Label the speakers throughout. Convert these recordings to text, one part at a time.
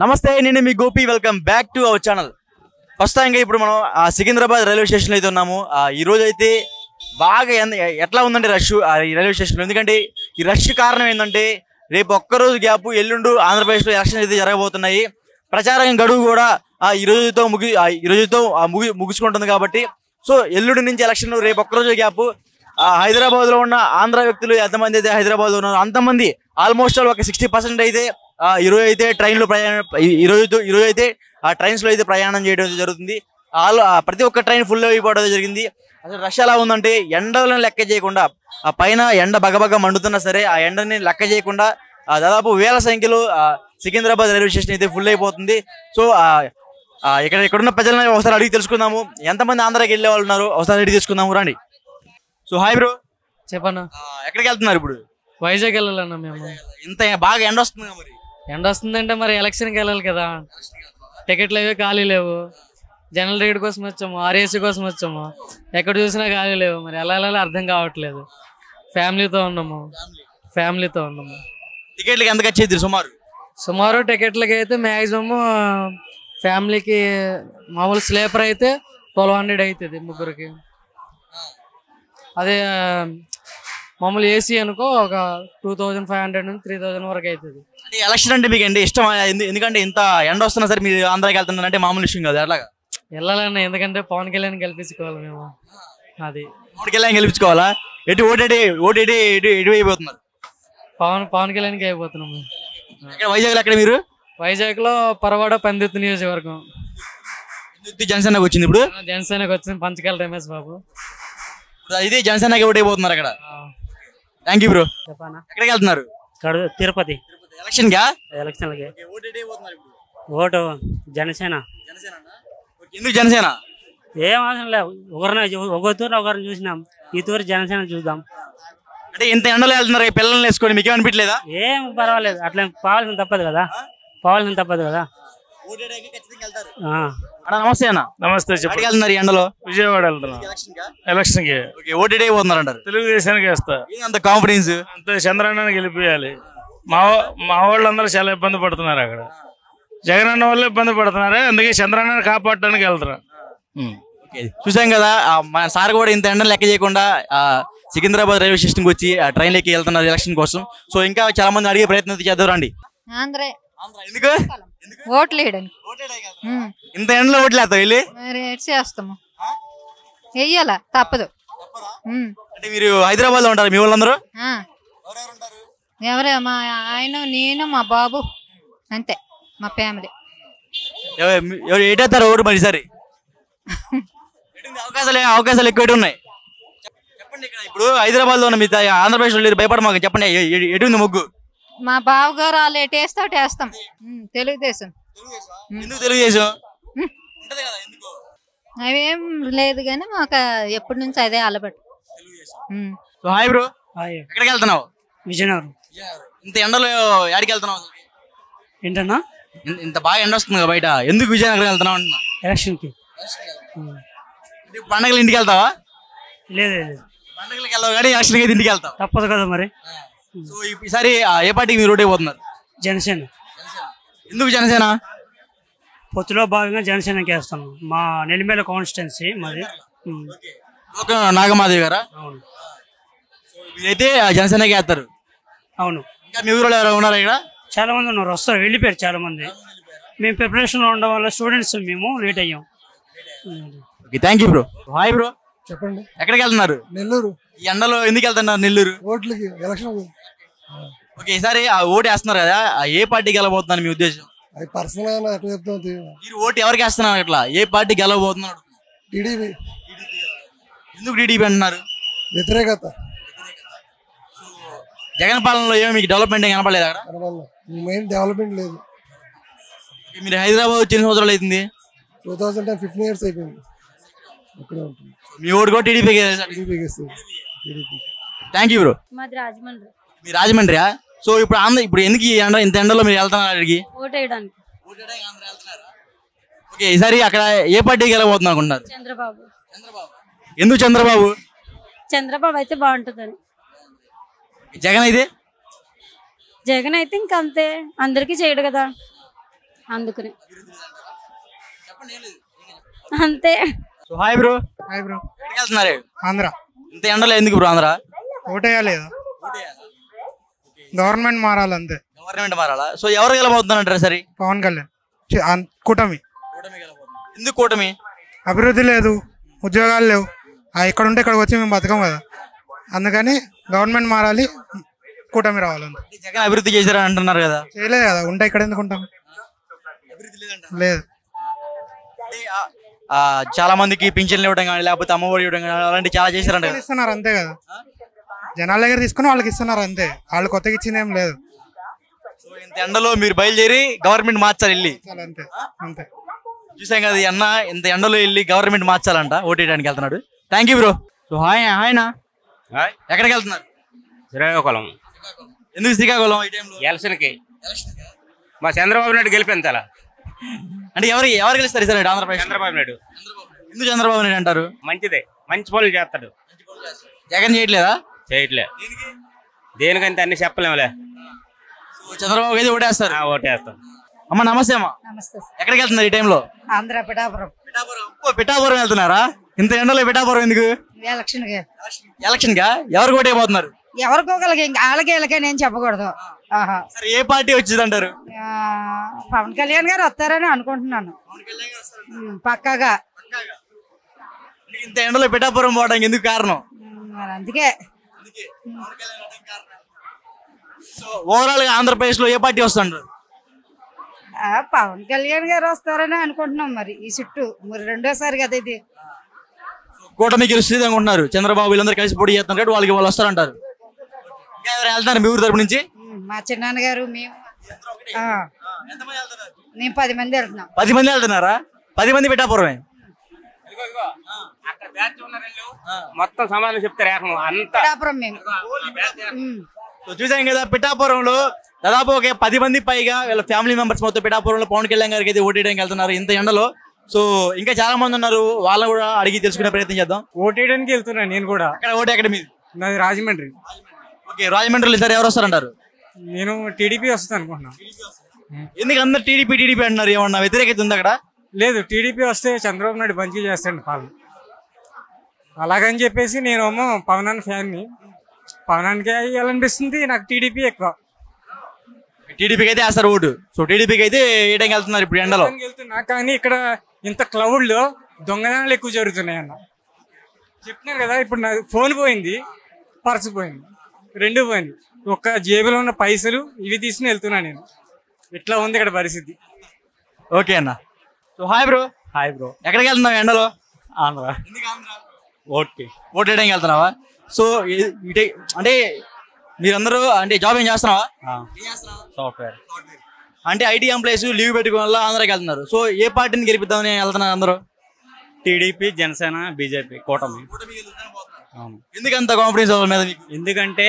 Speaker 1: నమస్తే, నేను మీ Gopi. Welcome back to our channel. ప్రస్తుతంగా ఇప్పుడు మనం సికింద్రాబాద్ రైల్వే స్టేషన్లో అయితే ఉన్నాము. ఈ రోజు అయితే బాగా ఎట్లా ఉందంటే రష్ ఈ రైల్వే స్టేషన్లో. ఎందుకంటే ఈ రష్ కారణం ఏంటంటే రేపు ఒక్కరోజు గ్యాప్ ఎల్లుండు ఆంధ్రప్రదేశ్లో ఎలక్షన్ అయితే జరగబోతున్నాయి. ప్రచారం గడువు కూడా ఈ రోజుతో ముగుసుకుంటుంది కాబట్టి సో ఎల్లుండి నుంచి ఎలక్షన్, రేపు ఒక్కరోజు గ్యాప్. హైదరాబాద్లో ఉన్న ఆంధ్ర వ్యక్తులు ఎంతమంది అయితే హైదరాబాద్లో ఉన్నారు అంతమంది ఆల్మోస్ట్ ఒక 60% అయితే ఈరోజు అయితే ట్రైన్లో ఈరోజు అయితే ట్రైన్స్లో అయితే ప్రయాణం చేయడం జరుగుతుంది. ప్రతి ఒక్క ట్రైన్ ఫుల్ అయిపోవడం జరిగింది. అసలు రష్ ఎలా ఉందంటే ఎండలను లెక్క చేయకుండా పైన ఎండ బగబగ మండుతున్నా సరే ఆ ఎండని లెక్క చేయకుండా దాదాపు వేల సంఖ్యలో సికింద్రాబాద్ రైల్వే స్టేషన్ అయితే ఫుల్ అయిపోతుంది. సో ఇక్కడున్న ప్రజలను ఒకసారి అడిగి తెలుసుకుందాము. ఎంతమంది ఆంధ్రాకి వెళ్ళే వాళ్ళు ఉన్నారు ఒకసారి అడిగి తెలుసుకుందాము, రండి. సో హాయ్ బ్రో,
Speaker 2: చెప్పన్నా.
Speaker 1: ఎక్కడికి వెళ్తున్నారు ఇప్పుడు?
Speaker 2: వైజాగ్ వెళ్ళాలన్నా మేము.
Speaker 1: ఇంత బాగా ఎండ వస్తుంది మరి.
Speaker 2: ఎండ వస్తుందంటే మరి ఎలక్షన్కి వెళ్ళాలి కదా, టికెట్లు అవి ఖాళీ లేవు. జనరల్ టికెట్ కోసం వచ్చాము, ఆర్ఏసీ కోసం వచ్చాము, ఎక్కడ చూసినా ఖాళీ లేవు. మరి ఎలా వెళ్ళాలో అర్థం కావట్లేదు. ఫ్యామిలీతో ఉన్నాము.
Speaker 1: టికెట్లకి ఎంత ఖర్చు అవుతుంది
Speaker 2: సుమారు టికెట్లకి అయితే మ్యాక్సిమమ్ ఫ్యామిలీకి మామూలు స్లీపర్ అయితే 1200 అవుతుంది ముగ్గురికి. అదే మామూలు ఏసీ అనుకో ఒక 2500 నుంచి 3000 వరకు అవుతుంది.
Speaker 1: అంటే ఎలక్షన్ అంటే మీకు అంటే ఇష్టం? ఎందుకంటే ఇంత ఎండ వస్తున్నా సరే మీరు ఆంధ్రాకి వెళ్తున్నారంటే మామూలు విషయం కాదు. అట్లాగా
Speaker 2: వెళ్ళాలన్నా, ఎందుకంటే పవన్ కళ్యాణ్ గెలిపించుకోవాలి మేము. అది
Speaker 1: పవన్ కళ్యాణ్ గెలిపించుకోవాలా? ఎటు అయిపోతున్నారు?
Speaker 2: పవన్ కళ్యాణ్కి అయిపోతున్నాము.
Speaker 1: వైజాగ్లో ఎక్కడ మీరు?
Speaker 2: వైజాగ్లో పరవాడ పందిత్తు నియోజకవర్గం.
Speaker 1: జనసేనకు వచ్చింది ఇప్పుడు.
Speaker 2: జనసేనకు వచ్చింది పంచకాల రమేష్ బాబు.
Speaker 1: ఇది జనసేనకి ఓటు అయిపోతున్నారు అక్కడ. Thank you bro.
Speaker 2: చెప్పనా,
Speaker 1: ఎక్కడికి వెళ్తున్నారు?
Speaker 2: Tirupati
Speaker 1: election
Speaker 2: vote Janasena.
Speaker 1: ఎందుకు జనసేన?
Speaker 2: ఏం అవసరం లేదు, ఒక తూరు ఒకరిని చూసినాం, ఈ తూరు జనసేన చూద్దాం.
Speaker 1: అంటే ఇంత ఎండలో వెళ్తున్నారు పిల్లల్ని వేసుకొని, మీకు ఏమనిపించలేదా?
Speaker 2: ఏం పర్వాలేదు, అట్లా పోవాల్సిన తప్పదు కదా.
Speaker 1: నమస్తే అన్న.
Speaker 3: నమస్తే.
Speaker 1: ఎక్కడికి వెళ్తున్నారు ఈ ఎండలో?
Speaker 3: విజయవాడ వెళ్తున్నా ఎలక్షన్ కి.
Speaker 1: ఓటు అయిపోతున్నారు అంటారు.
Speaker 3: తెలుగుదేశానికి వేస్తా.
Speaker 1: అంత కాన్ఫిడెన్స్?
Speaker 3: అంతే, చంద్రన్నని గెలిపియాలి. మా వాళ్ళందరూ చాలా ఇబ్బంది పడుతున్నారు అక్కడ. జగన్ అన్న వాళ్ళు ఇబ్బంది పడుతున్నారు, అందుకే చంద్రన్నని కాపాడటానికి వెళ్తున్నా.
Speaker 1: చూసాం కదా, మన సార్ కూడా ఇంత ఎండలు లెక్క చేయకుండా సికింద్రాబాద్ రైల్వే స్టేషన్కి వచ్చి ట్రైన్ ఎక్కి వెళ్తున్నారు ఎలక్షన్ కోసం. సో ఇంకా చాలా మంది అడిగే ప్రయత్నం చేద్దాం, రండి. ఎందుకు
Speaker 4: ఓట్లు వేయడానికి?
Speaker 1: ఇంత ఎండలో ఓట్లు వేస్తావు వెళ్ళి?
Speaker 4: చేస్తాము, వెయ్యాల తప్పదు.
Speaker 1: అంటే మీరు హైదరాబాద్ లో ఉంటారు, మీ వాళ్ళందరూ?
Speaker 4: ఎవరే, మా ఆయన, నేను, మా బాబు, అంతే మా ఫ్యామిలీ.
Speaker 1: ఏటేస్తారు ఓటు మరి ఈసారి? అవకాశాలు ఎక్కువ ఉన్నాయి. చెప్పండి, ఇక్కడ ఇప్పుడు హైదరాబాద్ లో ఉన్న మీ ఆంధ్రప్రదేశ్ లో భయపడ మాకు చెప్పండి, ఎటుంది ముగ్గు?
Speaker 4: మా బావగారు వాళ్ళు ఎటేస్తే అటు వేస్తాం. తెలుగుదేశం.
Speaker 1: ఎందుకు తెలుగుదేశం?
Speaker 4: అవేం లేదు కానీ మాకు ఎప్పటి నుంచి అదే అలవాటు.
Speaker 1: హాయ్ బ్రో, ఎక్కడికి వెళ్తున్నావు?
Speaker 2: విజయనగరం.
Speaker 1: ఇంత ఎండలో ఎక్కడికి వెళ్తున్నావు?
Speaker 2: ఏంటన్నా?
Speaker 1: ఇంత బాగా ఎండ వస్తుంది బయట, ఎందుకు విజయనగరం వెళ్తున్నావు అంటున్నా?
Speaker 2: ఎలక్షన్ కి.
Speaker 1: పండగలు ఇంటికి వెళ్తావా?
Speaker 2: లేదు,
Speaker 1: పండగలకి వెళ్ళావు కానీ ఎలక్షన్కి అయితే ఇంటికి వెళ్తావు.
Speaker 2: తప్పదు కదా మరి.
Speaker 1: సో ఈసారి ఏ పార్టీకి మీరు ఓటు అయిపోతున్నారు?
Speaker 2: జనసేన.
Speaker 1: ఎందుకు జనసేన?
Speaker 2: పొత్తులో భాగంగా జనసేనకి వేస్తాను. మా నెల్లిమేల కాన్స్టిట్యున్సీ మాది.
Speaker 1: నాగమాదేవి గారా?
Speaker 2: అవును.
Speaker 1: మీరైతే జనసేనకి వేస్తారు?
Speaker 2: అవును.
Speaker 1: ఇంకా మీ ఊరిలో ఎవరు ఉన్నారా ఇక్కడ?
Speaker 2: చాలా మంది ఉన్నారు, వస్తారు, వెళ్ళిపోయారు చాలా మంది. మేము ప్రిపరేషన్లో ఉండడం వల్ల స్టూడెంట్స్ మేము లేట్ అయ్యాం.
Speaker 1: Thank you bro. Hi bro,
Speaker 5: చెప్పండి.
Speaker 1: ఎక్కడికి వెళ్తున్నారు?
Speaker 5: నెల్లూరు.
Speaker 1: ఈ ఎండలో ఎందుకు వెళ్తున్నారు నెల్లూరు?
Speaker 5: ఓట్లకి, ఎలక్షన్.
Speaker 1: ఓకే, ఈసారి ఓటు వేస్తున్నారు కదా, ఏ పార్టీకి గెలవబోతున్నారు మీ ఉద్దేశం?
Speaker 5: అది పర్సనల్ గా ఎట్లా చెప్తాం.
Speaker 1: మీరు ఓటు ఎవరికి వేస్తున్నారు? అట్లా ఏ పార్టీ గెలవబోతున్నారు?
Speaker 5: టీడీపీ.
Speaker 1: ఎందుకు టీడీపీ అంటున్నారు?
Speaker 5: వ్యతిరేకత.
Speaker 1: జగన్ పాలనలో ఏమో మీకు డెవలప్మెంట్ కనపడలేదు అక్కడ?
Speaker 5: మెయిన్ డెవలప్మెంట్ లేదు.
Speaker 1: మీరు హైదరాబాద్ వచ్చిన సంవత్సరాలు అవుతుంది?
Speaker 5: 2010 15 years అయిపోయింది. ఇక్కడే ఉంటుంది.
Speaker 1: మీ ఓటు కూడా టీడీపీకి. Thank you bro.
Speaker 6: మాది రాజమండ్రి.
Speaker 1: మీ రాజమండ్రియా? సో ఇప్పుడు ఎందుకు ఈ ఎండ, ఇంత ఎండలో మీరు వెళ్తున్నారు అడిగి?
Speaker 6: ఓటు వేయడానికి.
Speaker 1: ఓకే, ఈసారి అక్కడ ఏ పార్టీకి వెళ్ళబోతున్నారు అనుకుంటున్నారు?
Speaker 6: చంద్రబాబు.
Speaker 1: ఎందుకు చంద్రబాబు?
Speaker 6: చంద్రబాబు అయితే బాగుంటుందని.
Speaker 1: జగన్ అయితే?
Speaker 6: జగన్ అయితే ఇంకంతే, అందరికీ చేయడు కదా. అందుకనే అంతే.
Speaker 1: So hi bro.
Speaker 5: Hi bro.
Speaker 1: ఎక్కడికి వెళ్తున్నారు?
Speaker 5: ఆంధ్ర.
Speaker 1: ఇంత ఎండలో ఎందుకు బ్రో ఆంధ్ర?
Speaker 5: ఓటేయాలేదా? గవర్నమెంట్ మారాలి అంతే.
Speaker 1: గవర్నమెంట్ మారాలా? సో ఎవరు గెలబోతున్నారంటారు సరే?
Speaker 5: పవన్ కళ్యాణ్. కూటమి.
Speaker 1: ఎందుకు కూటమి?
Speaker 5: అభివృద్ధి లేదు, ఉద్యోగాలు లేవు. ఇక్కడ ఉంటే ఇక్కడికి వచ్చి మేము బతకం కదా, అందుకని గవర్నమెంట్ మారాలి, కూటమి రావాలి అంతే.
Speaker 1: జగన్ అభివృద్ధి చేశారని అంటున్నారు కదా.
Speaker 5: చేయలేదు కదా, ఉంటే ఇక్కడ ఎందుకు ఉంటాం? లేదు.
Speaker 1: చాలా మందికి పింఛన్లు ఇవ్వడం కానీ లేకపోతే అమ్మఒడి ఇవ్వడం కానీ అలాంటి చాలా చేశారంట కదా.
Speaker 5: ఇస్తున్నారు అంతే కదా, జనాల దగ్గర తీసుకుని వాళ్ళకి ఇస్తున్నారు అంతే, వాళ్ళు కొత్తగా ఇచ్చింది ఏం లేదు.
Speaker 1: సో ఇంత ఎండలో మీరు బయలుదేరి గవర్నమెంట్ మార్చాలి వెళ్ళి.
Speaker 5: అంతే అంతే.
Speaker 1: చూసాం కదా అన్న, ఇంత ఎండలో వెళ్ళి గవర్నమెంట్ మార్చాలంట, ఓటేయడానికి వెళ్తున్నాడు. Thank you bro. సో హాయ్నా, ఎక్కడికి వెళ్తున్నారు?
Speaker 7: శ్రీకాకుళం.
Speaker 1: ఎందుకు శ్రీకాకుళం ఈ టైంలో?
Speaker 7: ఎలక్షన్కి మా చంద్రబాబు నాయుడు గెలిపించాలా
Speaker 1: అంటే ఎవరు గెలుస్తారు సార్ ఆంధ్రప్రదేశ్?
Speaker 7: చంద్రబాబు నాయుడు.
Speaker 1: ఎందుకు చంద్రబాబు నాయుడు అంటారు?
Speaker 7: మంచిదే, మంచి పనులు చేస్తాడు.
Speaker 1: జగన్ చేయట్లేదా?
Speaker 7: చేయట్లే. దేనికంటే అన్ని చెప్పలేములే.
Speaker 1: చంద్రబాబు అయితే ఓటేస్తారు.
Speaker 7: ఓటేస్తాం.
Speaker 1: అమ్మ నమస్తే అమ్మా.
Speaker 4: నమస్తే.
Speaker 1: ఎక్కడికి వెళ్తున్నారు ఈ టైంలో?
Speaker 4: ఆంధ్ర పిఠాపురం.
Speaker 1: పిఠాపురం వెళ్తున్నారా? ఇంత ఎండలో పిఠాపురం ఎందుకు? ఎలక్షన్ గా ఎవరు ఓటైపోతున్నారు?
Speaker 4: ఎవరికోగలకి ఇంకా వాళ్ళకి వీళ్ళకే నేను చెప్పకూడదు.
Speaker 1: సరే ఏ పార్టీ వచ్చింది అంటారు?
Speaker 4: పవన్ కళ్యాణ్ గారు వస్తారని అనుకుంటున్నాను పక్కాగా.
Speaker 1: ఇంత ఎండలో పిఠాపురం పోవడానికి ఎందుకు కారణం?
Speaker 4: అందుకే
Speaker 1: ఓవరాల్ గా ఆంధ్రప్రదేశ్ లో ఏ పార్టీ వస్తుంటారు?
Speaker 4: పవన్ కళ్యాణ్ గారు వస్తారని అనుకుంటున్నాం. మరి ఈ చుట్టూ మరి రెండోసారి కదా ఇది.
Speaker 1: కూటమి గెలుస్తుంది అనుకుంటున్నారు. చంద్రబాబు వీళ్ళందరూ కలిసి పోటీ చేస్తున్నారు, వాళ్ళకి వాళ్ళు వస్తారంటారు. ఇంకా ఎవరు వెళ్తున్నారు మీ ఊరు తరపు నుంచి?
Speaker 4: మా చిన్నాన్న గారు మేము 10 మంది వెళ్తున్నాం.
Speaker 1: 10 మంది వెళ్తున్నారా? 10 మంది పిఠాపురమే.
Speaker 7: మొత్తం సమాధానం చెప్తారు ఏకం అంతా.
Speaker 4: పిఠాపురం మేము.
Speaker 1: చూసాం కదా, పిఠాపురంలో దాదాపు ఒక 10 మంది పైగా వీళ్ళ ఫ్యామిలీ మెంబర్స్ మొత్తం పిఠాపురంలో పవన్ కళ్యాణ్ గారికి అయితే ఓటేయడానికి వెళ్తున్నారు ఇంత ఎండలో. సో ఇంకా చాలా మంది ఉన్నారు, వాళ్ళని కూడా అడిగి తెలుసుకునే ప్రయత్నం చేద్దాం.
Speaker 8: ఓటేయడానికి వెళ్తున్నాను నేను కూడా.
Speaker 1: అక్కడ ఓటు ఎక్కడ మీది?
Speaker 8: నాది రాజమండ్రి.
Speaker 1: ఓకే, రాజమండ్రిలో ఈసారి ఎవరు వస్తారంటారు?
Speaker 8: నేను టీడీపీ వస్తుంది అనుకుంటున్నా.
Speaker 1: ఎందుకు అందరు టీడీపీ అంటున్నారు? ఏమన్నా వ్యతిరేకత ఉంది అక్కడ?
Speaker 8: లేదు, టీడీపీ వస్తే చంద్రబాబు నాయుడు మంచిగా చేస్తాడు పాలన. అలాగని చెప్పేసి నేను పవన్ అన్న ఫ్యాన్ని. పవనానికి వెళ్ళనిపిస్తుంది, నాకు టీడీపీ ఎక్కువ.
Speaker 1: టీడీపీకి అయితే వేస్తారు ఓటు. సో టీడీపీకి అయితే వేయడానికి వెళ్తున్నారు ఇప్పుడు ఎండలో.
Speaker 8: వెళ్తున్నా కానీ ఇక్కడ ఇంత క్లౌడ్ లో దొంగతనాలు ఎక్కువ జరుగుతున్నాయి అన్న. చెప్తున్నారు కదా, ఇప్పుడు నా ఫోన్ పోయింది, పర్సు పోయింది, 2 పోయింది. ఒక్క జేబులో ఉన్న పైసలు ఇవి తీసుకుని వెళ్తున్నా నేను. ఇట్లా ఉంది ఇక్కడ పరిస్థితి.
Speaker 1: ఓకే అన్న. So hi bro.
Speaker 8: Hi bro.
Speaker 1: ఎక్కడికి వెళ్తున్నావు ఎండలో?
Speaker 8: ఆంధ్ర. ఓకే.
Speaker 1: ఓటు వేయడానికి వెళ్తున్నావా? సో అంటే మీరందరూ అంటే జాబ్ ఏం చేస్తున్నావా?
Speaker 8: సాఫ్ట్వేర్.
Speaker 1: అంటే ఐటీ ఎంప్లాయీస్ లీవ్ పెట్టుకుని వల్ల ఆంధ్రాకి వెళ్తున్నారు. సో ఏ పార్టీని గెలిపిద్దామని వెళ్తున్నారు అందరూ?
Speaker 9: టీడీపీ, జనసేన, బీజేపీ కూటమి. అవును.
Speaker 1: ఎందుకంత కాన్ఫిడెన్స్ వాళ్ళ మీద?
Speaker 9: ఎందుకంటే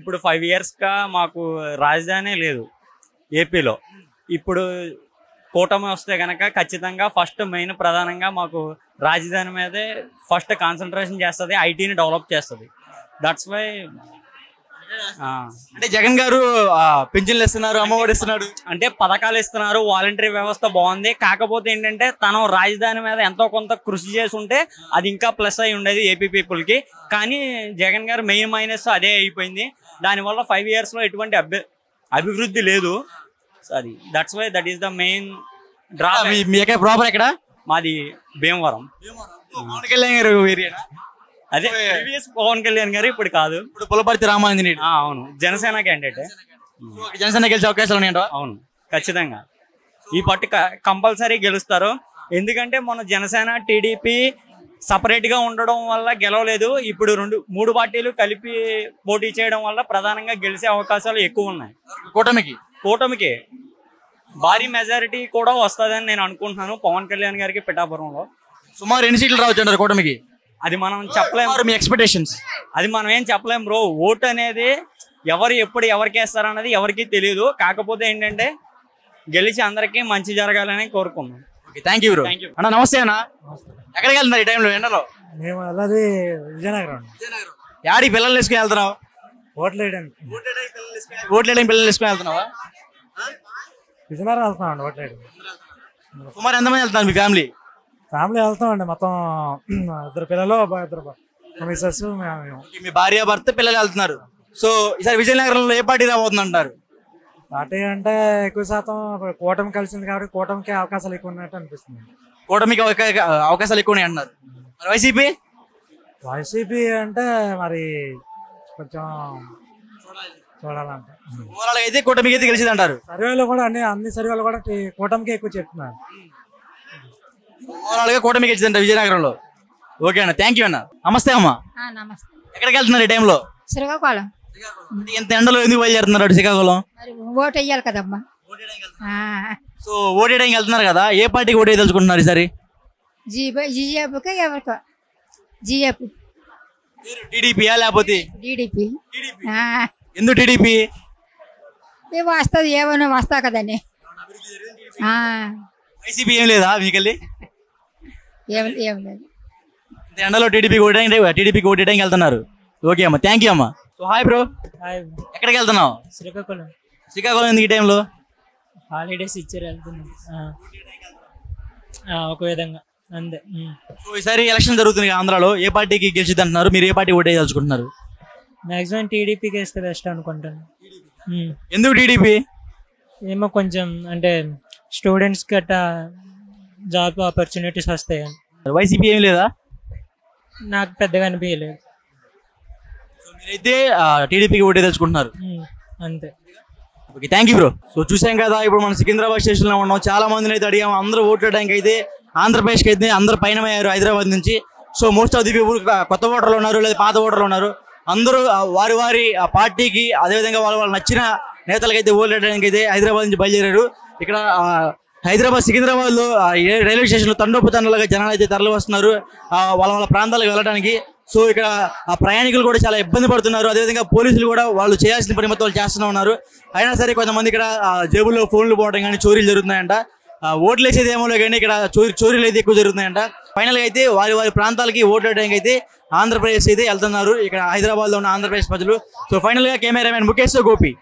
Speaker 9: ఇప్పుడు 5 yearsగా మాకు రాజధాని లేదు ఏపీలో. ఇప్పుడు కూటమి వస్తే కనుక ఖచ్చితంగా ఫస్ట్ మెయిన్ ప్రధానంగా మాకు రాజధాని మీదే ఫస్ట్ కాన్సన్ట్రేషన్ చేస్తుంది, ఐటీని డెవలప్ చేస్తుంది. That's why.
Speaker 1: అంటే జగన్ గారు పింఛన్లు ఇస్తున్నారు, అమ్మఒడి ఇస్తున్నాడు,
Speaker 9: అంటే పథకాలు ఇస్తున్నారు, వాలంటరీ వ్యవస్థ బాగుంది. కాకపోతే ఏంటంటే తను రాజధాని మీద ఎంతో కొంత కృషి చేసి ఉంటే అది ఇంకా ప్లస్ అయి ఉండేది ఏపీ పీపుల్కి. కానీ జగన్ గారు మెయిన్ మైనస్ అదే అయిపోయింది. దానివల్ల 5 yearsలో ఎటువంటి అభివృద్ధి లేదు. అది that's why that is the main draw.
Speaker 1: Proper ఎక్కడ?
Speaker 9: మాది భీమవరం.
Speaker 1: పవన్ కళ్యాణ్ గారు ఏరియా?
Speaker 9: అదే ప్రీవియస్ పవన్ కళ్యాణ్ గారు, ఇప్పుడు కాదు.
Speaker 1: ఇప్పుడు పులపర్తి రామాంజనేయుడు.
Speaker 9: అవును, జనసేన క్యాండిడేట్.
Speaker 1: జనసేన గెలిచే అవకాశాలు ఉన్నాయంట?
Speaker 9: అవును, ఖచ్చితంగా ఈ పట్టు కంపల్సరీ గెలుస్తారు. ఎందుకంటే మన జనసేన, టీడీపీ సపరేట్గా ఉండడం వల్ల గెలవలేదు. ఇప్పుడు 3 పార్టీలు కలిపి పోటీ చేయడం వల్ల ప్రధానంగా గెలిచే అవకాశాలు ఎక్కువ ఉన్నాయి. కూటమికి భారీ మెజారిటీ కూడా వస్తుందని నేను అనుకుంటున్నాను పవన్ కళ్యాణ్ గారికి పిఠాపురంలో.
Speaker 1: సుమారు ఎన్ని సీట్లు రావచ్చు అంటారు కూటమికి?
Speaker 9: అది మనం చెప్పలేము.
Speaker 1: మీ ఎక్స్పెక్టేషన్స్?
Speaker 9: అది మనం ఏం చెప్పలేము బ్రో. ఓటు అనేది ఎవరు ఎప్పుడు ఎవరికి వేస్తారన్నది ఎవరికి తెలియదు. కాకపోతే ఏంటంటే గెలిచి అందరికీ మంచి జరగాలని కోరుకున్నాం.
Speaker 1: Thank you bro. అన్న నమస్తే అన్న. ఎక్కడికి వెళ్తున్నారు ఈ టైంలో ఎండలో?
Speaker 8: మేము వెళ్ళది విజయనగరం.
Speaker 1: యాడికి పిల్లలు వేసుకుని వెళ్తున్నావు?
Speaker 8: ఓట్లు వేయడానికి.
Speaker 1: ఓట్లు వేయడానికి పిల్లలు వేసుకుని వెళ్తున్నావా?
Speaker 10: విజయనగరం వెళ్తున్నామండి ఓట్లేడు.
Speaker 1: సుమారు ఎంతమంది వెళ్తున్నారు మీ ఫ్యామిలీ?
Speaker 10: ఫ్యామిలీ వెళ్తామండి మొత్తం 2 పిల్లలు 2 మిస్సెస్ మేము.
Speaker 1: మీ భార్య భర్త పిల్లలు వెళ్తున్నారు. సో ఈసారి విజయనగరంలో ఏ పార్టీ రాబోతుంది అంటారు?
Speaker 10: పార్టీ అంటే ఎక్కువ శాతం కూటమి కలిసింది కాబట్టి కూటమికి అవకాశాలు ఎక్కువ ఉన్నట్టు అనిపిస్తుంది.
Speaker 1: కూటమికి అవకాశాలు ఎక్కువ అంటున్నారు. మరి వైసీపీ?
Speaker 10: వైసీపీ అంటే మరి కొంచెం చూడాలంటే
Speaker 1: ఓవరాల్ అయితే కూటమికి అయితే గెలిచింది అంటారు.
Speaker 10: సర్వేలో కూడా అన్ని సర్వేలు కూడా కూటమికి ఎక్కువ చెప్తున్నారు.
Speaker 1: ఓవరాల్ గా కూటమికి గెలిచిందంట విజయనగరంలో. ఓకే అన్న, థ్యాంక్ యూ అన్న. నమస్తే అమ్మా.
Speaker 4: నమస్తే.
Speaker 1: ఎక్కడికి వెళ్తున్నారు ఈ టైంలో?
Speaker 4: శ్రీకాకుళం.
Speaker 1: ఇంత ఎండలో ఎందుకు బయలుదేరుతున్నారు శ్రీకాకుళం?
Speaker 4: మరి ఓటు వేయాలి కదమ్మా.
Speaker 1: సో ఓటు వేయడానికి వెళ్తున్నారు కదా, ఏ పార్టీకి ఓటు వేయదలుచుకుంటున్నారు ఈసారి?
Speaker 4: జీజేపీకి ఎవరికో జీఏపీ.
Speaker 1: టీడీపీయా లేకపోతే
Speaker 4: టీడీపీ?
Speaker 1: ఎందుకు టీడీపీ?
Speaker 4: వస్తుంది ఏమైనా వస్తా కదండి.
Speaker 1: వైసీపీ ఏం లేదా మీకెళ్ళి?
Speaker 4: ఏం లేదు.
Speaker 1: ఇంత ఎండలో టీడీపీకి ఓటు వేయడానికి వెళ్తున్నారు. ఓకే అమ్మా, థ్యాంక్ యూ అమ్మా. సో హాయ్ బ్రో, ఎక్కడికి వెళ్తున్నావు?
Speaker 2: శ్రీకాకుళం.
Speaker 1: శ్రీకాకుళం ఎందుకు ఈ టైంలో?
Speaker 2: హాలిడేస్ ఇచ్చారు, వెళ్తున్నాం ఒక విధంగా అంతే.
Speaker 1: సో ఈసారి ఎలక్షన్ జరుగుతుంది ఆంధ్రాలో, ఏ పార్టీకి గెలిచిద్ది అంటున్నారు? మీరు ఏ పార్టీ ఓటు వేయదలుచుకుంటున్నారు?
Speaker 2: మ్యాక్సిమం టీడీపీకి వేస్తే బెస్ట్ అనుకుంటాను.
Speaker 1: ఎందుకు టీడీపీ?
Speaker 2: ఏమో కొంచెం అంటే స్టూడెంట్స్ గట్ట జాబ్ ఆపర్చునిటీస్ వస్తాయి.
Speaker 1: వైసీపీ ఏం లేదా?
Speaker 2: నాకు పెద్దగా అనిపించలేదు.
Speaker 1: మీరైతే టీడీపీకి ఓటు వేయదలుచుకుంటున్నారు
Speaker 2: అంతే.
Speaker 1: Okay, thank you bro. So చూసాం కదా, ఇప్పుడు మనం సికింద్రాబాద్ స్టేషన్లో ఉన్నాం. చాలా మందిని అయితే అడిగాము, అందరూ ఓటు వేయడానికి అయితే ఆంధ్రప్రదేశ్కి అయితే అందరూ పయనమయ్యారు హైదరాబాద్ నుంచి. So most of the people కొత్త ఓటర్లు ఉన్నారు లేదా పాత ఓటర్లు ఉన్నారు. అందరూ వారి వారి పార్టీకి అదేవిధంగా వాళ్ళ నచ్చిన నేతలకైతే ఓటు వేయడానికి అయితే హైదరాబాద్ నుంచి బయలుదేరారు. ఇక్కడ హైదరాబాద్ సికింద్రాబాద్లో రైల్వే స్టేషన్లో తండోపతండాలుగా జనాలు అయితే తరలి వస్తున్నారు వాళ్ళ ప్రాంతాలకు వెళ్ళడానికి. సో ఇక్కడ ప్రయాణికులు కూడా చాలా ఇబ్బంది పడుతున్నారు. అదేవిధంగా పోలీసులు కూడా వాళ్ళు చేయాల్సిన పని మొత్తం చేస్తూనే ఉన్నారు. అయినా సరే కొంతమంది ఇక్కడ జేబుల్లో ఫోన్లు పోవడం కానీ చోరీలు జరుగుతున్నాయంట. ఓట్లు వేసేది ఏమో కానీ ఇక్కడ చోరీలు అయితే ఎక్కువ జరుగుతున్నాయంట. ఫైనల్గా అయితే వారి ప్రాంతాలకి ఓట్లు వేయడానికి అయితే ఆంధ్రప్రదేశ్ అయితే వెళ్తున్నారు ఇక్కడ హైదరాబాద్లో ఉన్న ఆంధ్రప్రదేశ్ ప్రజలు. సో ఫైనల్గా కెమెరామెన్ ముఖేష్ గోపి.